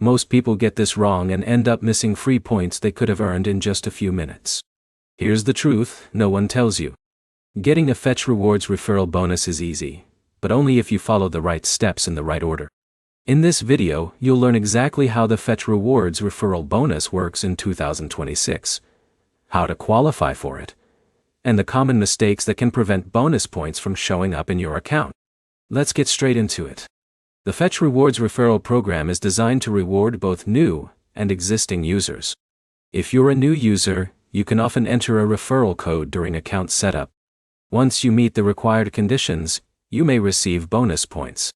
Most people get this wrong and end up missing free points they could have earned in just a few minutes. Here's the truth no one tells you. Getting a Fetch Rewards referral bonus is easy, but only if you follow the right steps in the right order. In this video, you'll learn exactly how the Fetch Rewards referral bonus works in 2026, how to qualify for it, and the common mistakes that can prevent bonus points from showing up in your account. Let's get straight into it. The Fetch Rewards referral program is designed to reward both new and existing users. If you're a new user, you can often enter a referral code during account setup. Once you meet the required conditions, you may receive bonus points.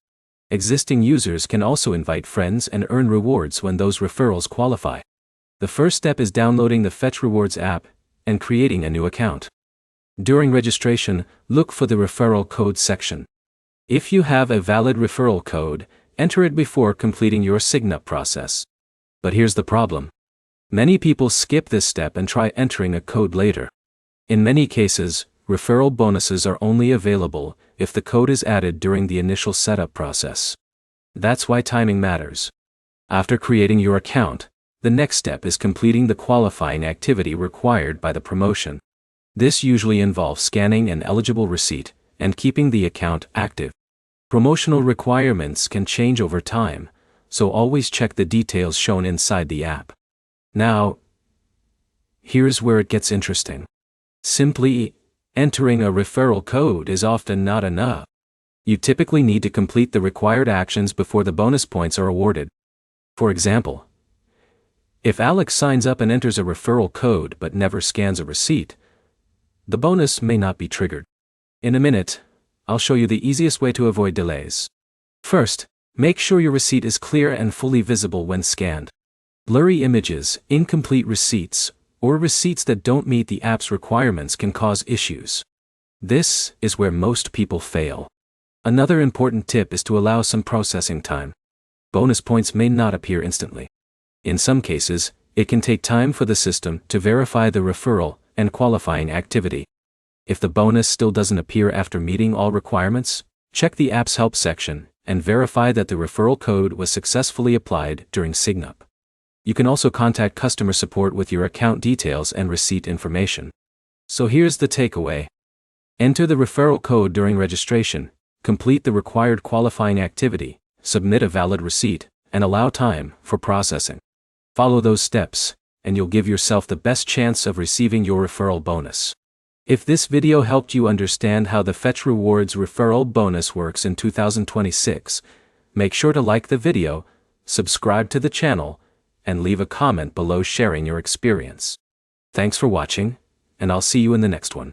Existing users can also invite friends and earn rewards when those referrals qualify. The first step is downloading the Fetch Rewards app and creating a new account. During registration, look for the referral code section. If you have a valid referral code, enter it before completing your sign-up process. But here's the problem. Many people skip this step and try entering a code later. In many cases, referral bonuses are only available if the code is added during the initial setup process. That's why timing matters. After creating your account, the next step is completing the qualifying activity required by the promotion. This usually involves scanning an eligible receipt and keeping the account active. Promotional requirements can change over time, so always check the details shown inside the app. Now, here's where it gets interesting. Simply entering a referral code is often not enough. You typically need to complete the required actions before the bonus points are awarded. For example, if Alex signs up and enters a referral code but never scans a receipt, the bonus may not be triggered. In a minute, I'll show you the easiest way to avoid delays. First, make sure your receipt is clear and fully visible when scanned. Blurry images, incomplete receipts, or receipts that don't meet the app's requirements can cause issues. This is where most people fail. Another important tip is to allow some processing time. Bonus points may not appear instantly. In some cases, it can take time for the system to verify the referral and qualifying activity. If the bonus still doesn't appear after meeting all requirements, check the app's help section and verify that the referral code was successfully applied during sign-up. You can also contact customer support with your account details and receipt information. So here's the takeaway. Enter the referral code during registration, complete the required qualifying activity, submit a valid receipt, and allow time for processing. Follow those steps, and you'll give yourself the best chance of receiving your referral bonus. If this video helped you understand how the Fetch Rewards referral bonus works in 2026, make sure to like the video, subscribe to the channel, and leave a comment below sharing your experience. Thanks for watching, and I'll see you in the next one.